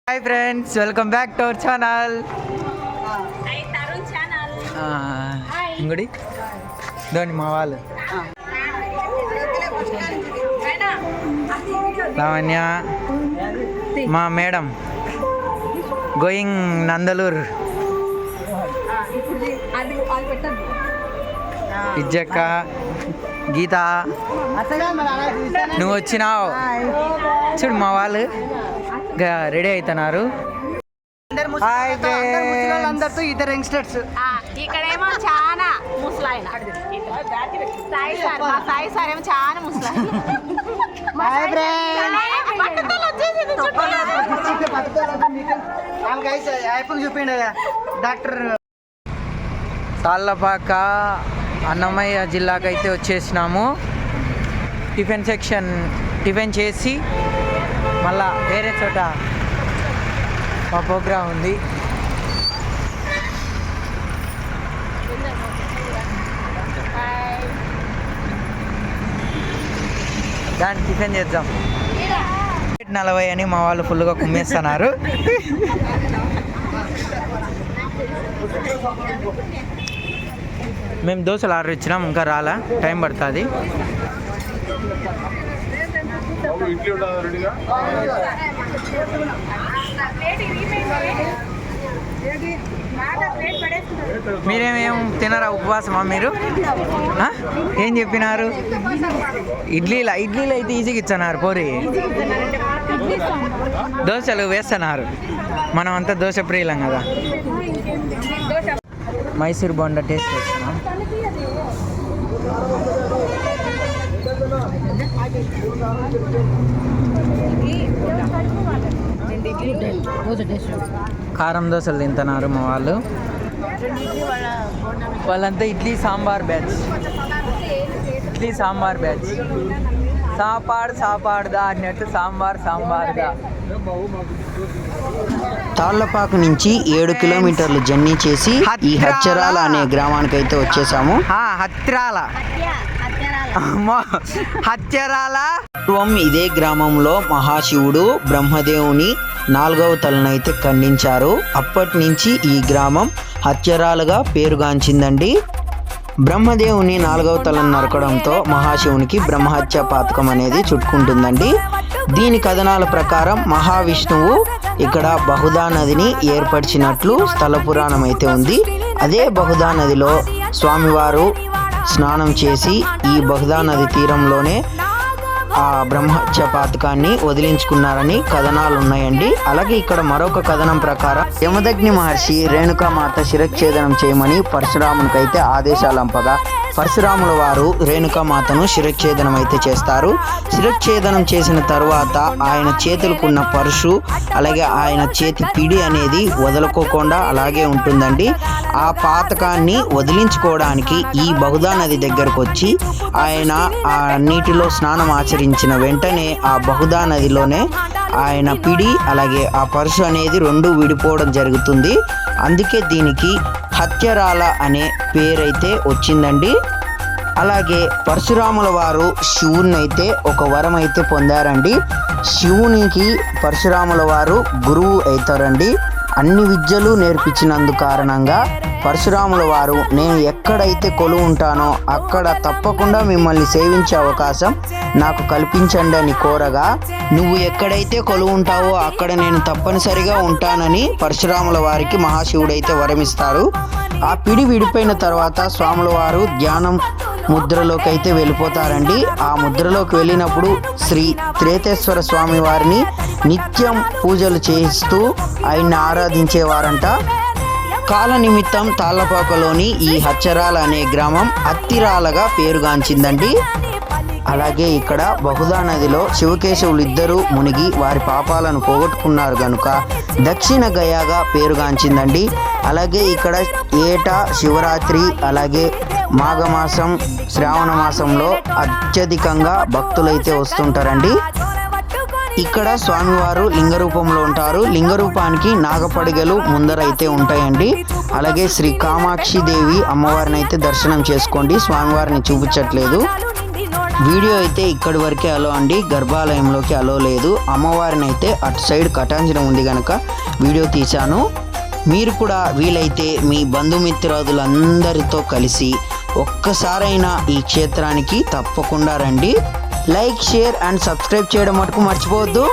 Hi friends, welcome back to our channel. Hi Tarun channel. ఇంగుడి Dhoni మా వాళ్ళు లావణ్య మా madam going Nandaluru ఇజ్జక్క గీత నువ్వు వచ్చినావు చూడు మా వాళ్ళు రెడీ అవుతున్నారు. అందరితో ఇద్దరు యంగ్స్టర్స్ ఇక్కడేమో చాలా ముసలాయన సాయి సార్ ఏమో చాలా ముసలాయన. చూపిండి డాక్టర్. తాళ్ళపాక అన్నమయ్య జిల్లాకైతే వచ్చేసినాము. టిఫిన్ చేసి మళ్ళా వేరే చోట మా ప్రోగ్రాం ఉంది. దాన్ని టిఫిన్ చేద్దాం. 40 అని మా వాళ్ళు ఫుల్గా కుమ్మేస్తున్నారు. మేము దోశలు ఆర్డర్ ఇచ్చినాం, ఇంకా రాలా, టైం పడుతుంది. మీరేమేం తినరా? ఉపవాసమా మీరు? ఏం చెప్పినారు? ఇడ్లీలో అయితే ఈజీగా ఇచ్చన్నారు పోరి. దోశలు వేస్తున్నారు, మనం అంతా దోశ ప్రియులం కదా. మైసూర్ బోండా టేస్ట్ చేస్తున్నాం. కారం దోశలు తింటున్నారు మా వాళ్ళు. వాళ్ళంతా ఇడ్లీ సాంబార్ బ్యాచ్. సాపాడుదా అన్నట్టు సాంబార్దా. తాళ్లపాకు నుంచి 7 కిలోమీటర్లు జర్నీ చేసి ఈ హచ్చరాల అనే గ్రామానికి అయితే వచ్చేసాము. హత్యరాల పూర్వం ఇదే గ్రామంలో మహాశివుడు బ్రహ్మదేవుని 4వ తలనైతే ఖండించారు. అప్పటి నుంచి ఈ గ్రామం హత్యరాలుగా పేరుగాంచిందండి. బ్రహ్మదేవుని 4వ తలను నరకడంతో మహాశివునికి బ్రహ్మహత్య పాతకం అనేది చుట్టుకుంటుందండి. దీని కథనాల ప్రకారం మహావిష్ణువు ఇక్కడ బహుదా నదిని ఏర్పరిచినట్లు స్థల పురాణం అయితే ఉంది. అదే బహుదా నదిలో స్వామివారు స్నానం చేసి ఈ బహుదా నది తీరంలోనే ఆ బ్రహ్మహత్య పాతకాన్ని వదిలించుకున్నారని కథనాలు ఉన్నాయండి. అలాగే ఇక్కడ మరొక కథనం ప్రకారం యమదగ్ని మహర్షి రేణుకామాత శిరచ్ఛేదనం చేయమని పరశురామునికైతే ఆదేశాలంపగా పరశురాముల వారు రేణుకామాతను శిరచ్ఛేదనం అయితే చేస్తారు. శిరచ్ఛేదనం చేసిన తరువాత ఆయన చేతులకున్న పరుశు అలాగే ఆయన చేతి పిడి అనేది వదులుకోకుండా అలాగే ఉంటుందండి. ఆ పాతకాన్ని వదిలించుకోవడానికి ఈ బహుదా నది దగ్గరకు వచ్చి ఆయన ఆ నీటిలో స్నానం ఆచరించిన వెంటనే ఆ బహుదా నదిలోనే ఆయన పిడి అలాగే ఆ పరుశు అనేది 2 విడిపోవడం జరుగుతుంది. అందుకే దీనికి హత్యరాల అనే పేరైతే వచ్చిందండి. అలాగే పరశురాముల వారు శివుని అయితే ఒక వరం అయితే పొందారండి. శివునికి పరశురాముల వారు గురువు అవుతారండి. అన్ని విద్యలు నేర్పించినందు కారణంగా పరశురాముల వారు నేను ఎక్కడైతే కొలువు ఉంటానో అక్కడ తప్పకుండా మిమ్మల్ని సేవించే అవకాశం నాకు కల్పించండి అని కోరగా, నువ్వు ఎక్కడైతే కొలువు ఉంటావో అక్కడ నేను తప్పనిసరిగా ఉంటానని పరశురాముల వారికి మహాశివుడైతే వరమిస్తారు. ఆ పిడి విడిపోయిన తర్వాత స్వాముల వారు ధ్యానం ముద్రలోకి అయితే వెళ్ళిపోతారండి. ఆ ముద్రలోకి వెళ్ళినప్పుడు శ్రీ త్రేతేశ్వర స్వామి వారిని నిత్యం పూజలు చేస్తూ ఆయన్ని ఆరాధించేవారంట. కాల నిమిత్తం తాళ్లపాకలోని ఈ హచ్చరాల అనే గ్రామం అత్తిరాలగా పేరుగాంచిందండి. అలాగే ఇక్కడ బహుదా నదిలో శివకేశవులు ఇద్దరూ మునిగి వారి పాపాలను పోగొట్టుకున్నారు కనుక దక్షిణ గయాగా పేరుగాంచిందండి. అలాగే ఇక్కడ ఏటా శివరాత్రి అలాగే మాఘమాసం శ్రావణ మాసంలో అత్యధికంగా భక్తులైతే వస్తుంటారండి. ఇక్కడ స్వామివారు లింగ రూపంలో ఉంటారు. లింగ రూపానికి నాగపడిగలు ముందరైతే ఉంటాయండి. అలాగే శ్రీ కామాక్షి దేవి అమ్మవారిని అయితే దర్శనం చేసుకోండి, స్వామివారిని చూపించట్లేదు. వీడియో అయితే ఇక్కడి వరకే అలో అండి, గర్భాలయంలోకి అలో లేదు. అమ్మవారిని అయితే అటు సైడ్ కటాంజనం ఉంది కనుక వీడియో తీశాను. మీరు కూడా వీలైతే మీ బంధుమిత్రాదులందరితో కలిసి ఒక్కసారైనా ఈ క్షేత్రానికి తప్పకుండా రండి. లైక్, షేర్ అండ్ సబ్స్క్రైబ్ చేయడం మటుకు మర్చిపోవద్దు.